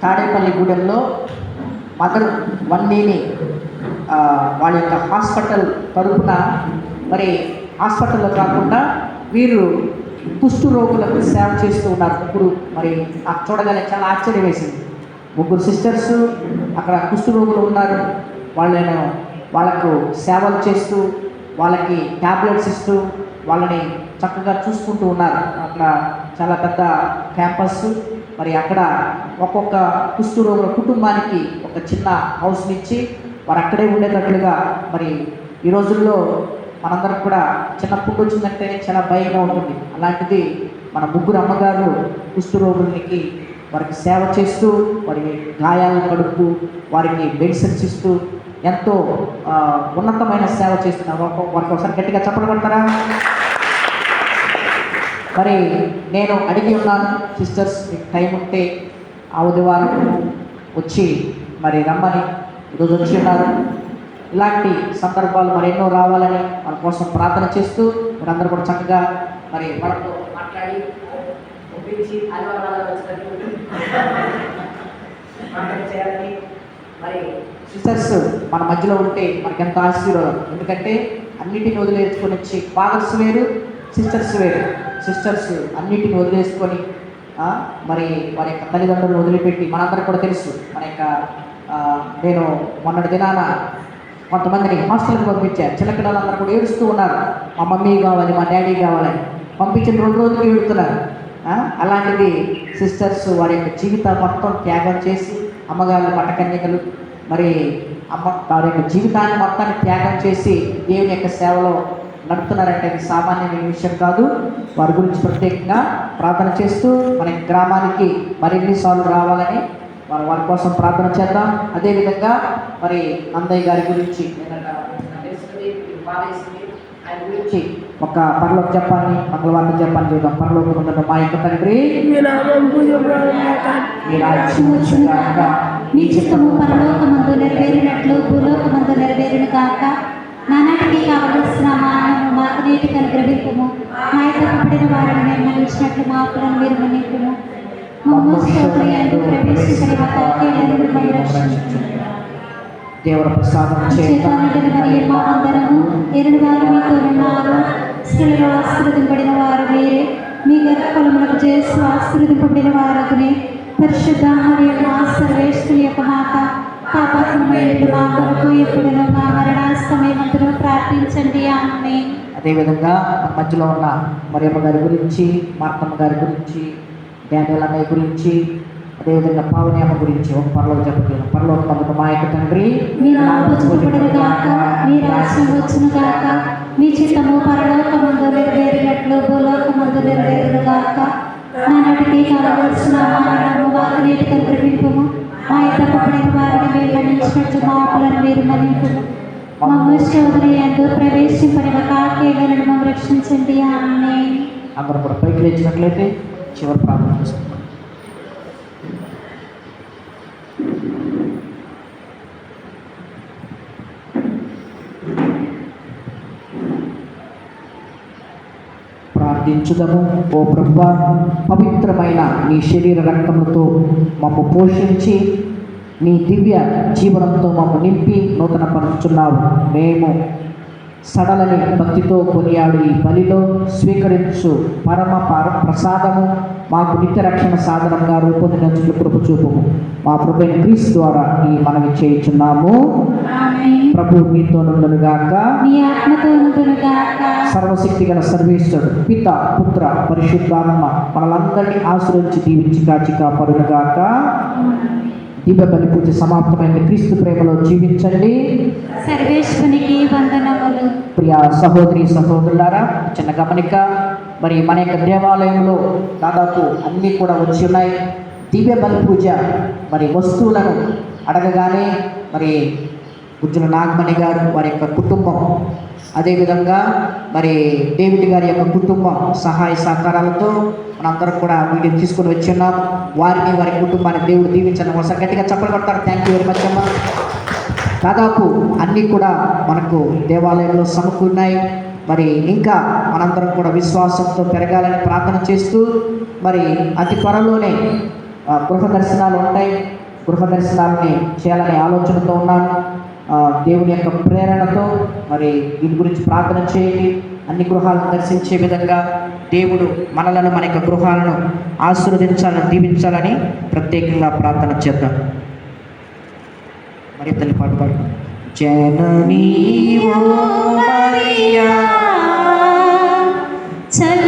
తాడేపల్లిగూడెంలో mother వన్నీని వాళ్ళ యొక్క hospital తరపున మరి హాస్పిటల్లో కాకుండా వీరు కుష్టు రోగులకు సేవ చేస్తూ ఉన్నారు. ముగ్గురు మరి నాకు చూడగానే చాలా ఆశ్చర్యం వేసింది. ముగ్గురు సిస్టర్స్ అక్కడ కుష్టు రోగులు ఉన్నారు. వాళ్ళకు సేవలు చేస్తూ వాళ్ళకి ట్యాబ్లెట్స్ ఇస్తూ వాళ్ళని చక్కగా చూసుకుంటూ ఉన్నారు. అక్కడ చాలా పెద్ద క్యాంపస్. మరి అక్కడ ఒక్కొక్క కుష్టు రోగుల కుటుంబానికి ఒక చిన్న హౌస్ని ఇచ్చి వారు అక్కడే ఉండేటట్లుగా మరి ఈ రోజుల్లో మనందరం కూడా చిన్నప్పుడు వచ్చిందంటే చాలా భయంగా ఉంటుంది. అలాంటిది మన ముగ్గురు అమ్మగారు కుష్టు రోగులకి వారికి సేవ చేస్తూ వారికి గాయాలను కడుపుతూ వారికి మెడిసిన్స్ ఇస్తూ ఎంతో ఉన్నతమైన సేవ చేస్తున్నారు. వారికి ఒకసారి గట్టిగా చెప్పలు పడతారా? మరి నేను అడిగి ఉన్నాను, సిస్టర్స్ మీకు టైం ఉంటే ఆ ఉదయవారం వచ్చి మరి రమ్మని. ఈరోజు వచ్చి ఉన్నారు. ఇలాంటి సందర్భాలు మరి ఎన్నో రావాలని వాళ్ళ కోసం ప్రార్థన చేస్తూ మీరందరూ కూడా చక్కగా మరి వాళ్ళతో మాట్లాడి ఒప్పించి ప్రార్థన చేయాలని. మరి సిస్టర్స్ మన మధ్యలో ఉంటే మనకి ఎంతో ఆశీర్వాదం. ఎందుకంటే అన్నిటిని వదిలేసుకొని వచ్చి ఫాదర్స్ వేరు, సిస్టర్స్ వేరు. సిస్టర్స్ అన్నిటిని వదిలేసుకొని మరి వారి యొక్క తల్లిదండ్రులను వదిలిపెట్టి మనందరం కూడా తెలుసు మన యొక్క నేను మొన్నటి దినాన కొంతమందిని హాస్టల్కి పంపించారు. చిన్నపిల్లలందరూ కూడా ఏడుస్తూ ఉన్నారు, మా మమ్మీ కావాలి, మా డాడీ కావాలని. పంపించిన 2 రోజులకి ఏడుతున్నారు. అలాంటిది సిస్టర్స్ వారి యొక్క జీవితాలు మొత్తం త్యాగం చేసి, అమ్మగారు పట్టకన్యకలు మరి వారి యొక్క జీవితాన్ని మొత్తాన్ని త్యాగం చేసి దేవుని యొక్క సేవలో నడుపుతున్నారంటే అది సామాన్యమైన విషయం కాదు. వారి గురించి ప్రత్యేకంగా ప్రార్థన చేస్తూ మన గ్రామానికి మరిన్నిసార్లు రావాలని వారి కోసం ప్రార్థన చేద్దాం. అదేవిధంగా మరి అందయ్య గారి గురించి ఆయన గురించి ఒక పరలోక జపాన్ని మంగళవారం జపాన్ని చూద్దాం. పరలోకం ఉన్న మా యొక్క తండ్రి, నీ చిత్తము పరలోకమందు నెరవేరినట్లు భూలోకమందు నెరవేరును గాక. నానాటికి కావలసిన ఆహారము మాకు నీటికి అనుగ్రహింపుము. మా తప్పబడిన వారిని నిర్ణయించినట్లు మా అప్పులను మీరు మన్నింపుము. దేవుడు ప్రసాదం ఆశీర్వదింపబడిన వారు మీరే. మీ గర్భఫలములకు చేసి ఆశీర్వదింపబడిన వారకునే పరిశుద్ధ సర్వేశ్వరి యొక్క మాత పాపములు మా కొరకు ఎప్పుడును మా మరణ సమయమందును ప్రార్థించండి. ఆమేన్. అదేవిధంగా మన మధ్యలో ఉన్న మరియమ్మ గారి గురించి, మార్తమ్మ గారి గురించి, డానియల్ అన్నయ్య గురించి, అదేవిధంగా పావని అమ్మ గురించి ఒక పరలోక జపం. పరలోకమందు మా యొక్క తండ్రి, మీ నామము పూజింపబడును గాక. మీ రాజ్యం వచ్చును గాక. మీ చిత్తము పరలోకమందు నెరవేరినట్లు భూలోకమందు నెరవేరును గాక. నానాటికి కావలసిన ఆహారము మాకు నీటికి అనుగ్రహింపుము. మా తప్పబడిన వారిని మీరు మన్నించినట్లు మా అప్పులను మీరు మన్నింపుము. మమ్ము శోధన యందు ప్రవేశింపడిన కాకేలను మమ్మల్ని రక్షించండి. ఆమేన్. అందరూ కూడా పైకి లేచినట్లయితే చివరి ప్రార్థన చేసుకుంటాం. ప్రార్థించుదము. ఓ ప్రభువా, పవిత్రమైన నీ శరీర రక్తములతో మమ్ము పోషించి నీ దివ్య జీవనంతో మమ్ము నింపి నూతన పరుచున్నావు. మేము సడలని భక్తితో కొనియాడు ఈ బలిలో స్వీకరించు పరమ ప్రసాదము మాకు నిత్య రక్షణ సాధనంగా రూపొందించు కృప చూపుము. మా ప్రభువైన క్రీస్తు ద్వారా ఈ మనవి చేయుచున్నాము. ప్రభు మీతో నుండును గాక. సర్వశక్తి గల సర్వేశ్వరుడు పిత పుత్ర పరిశుద్ధాత్మ మనలందరినీ ఆశ్రయించి దీవించి కాచి కాపాడును గాక. దివ్య బలి పూజ సమాప్తమైన క్రీస్తు ప్రేమలో జీవించండి. సర్వేశ్వరునికి వందనములు. ప్రియ సహోదరి సహోదరులారా, చిన్న గమనిక. మరి మన యొక్క దేవాలయంలో దాదాపు అన్నీ కూడా వచ్చి ఉన్నాయి. దివ్య బలి పూజ మరి వస్తువులను అడగగానే మరి గుజ్జుల నాగమణి గారు వారి యొక్క కుటుంబం, అదేవిధంగా మరి డేవిడ్ గారి యొక్క కుటుంబం సహాయ సహకారాలతో మనందరం కూడా వీటిని తీసుకొని వచ్చి ఉన్నాం. వారిని వారి కుటుంబాన్ని దేవుడు దీవించడం కోసం గట్టిగా చప్పట్లు కొడతారు. థ్యాంక్ యూ వెరీ మచ్ అమ్మ. దాదాపు అన్నీ కూడా మనకు దేవాలయంలో సమకూరినాయి. మరి ఇంకా మనందరం కూడా విశ్వాసంతో పెరగాలని ప్రార్థన చేస్తూ మరి అతి త్వరలోనే గృహ దర్శనాలు ఉంటాయి. గృహ దర్శనాలని చేయాలనే ఆలోచనతో ఉన్నాను. దేవుని యొక్క ప్రేరణతో మరి దీని గురించి ప్రార్థన చేయండి. అన్ని గృహాలను దర్శించే విధంగా దేవుడు మనలను, మన యొక్క గృహాలను ఆశీర్వదించాలని, దీవించాలని ప్రత్యేకంగా ప్రార్థన చేద్దాం. మరి తల్లి పాట పాడు. జననీ ఓ మరియా చల్ల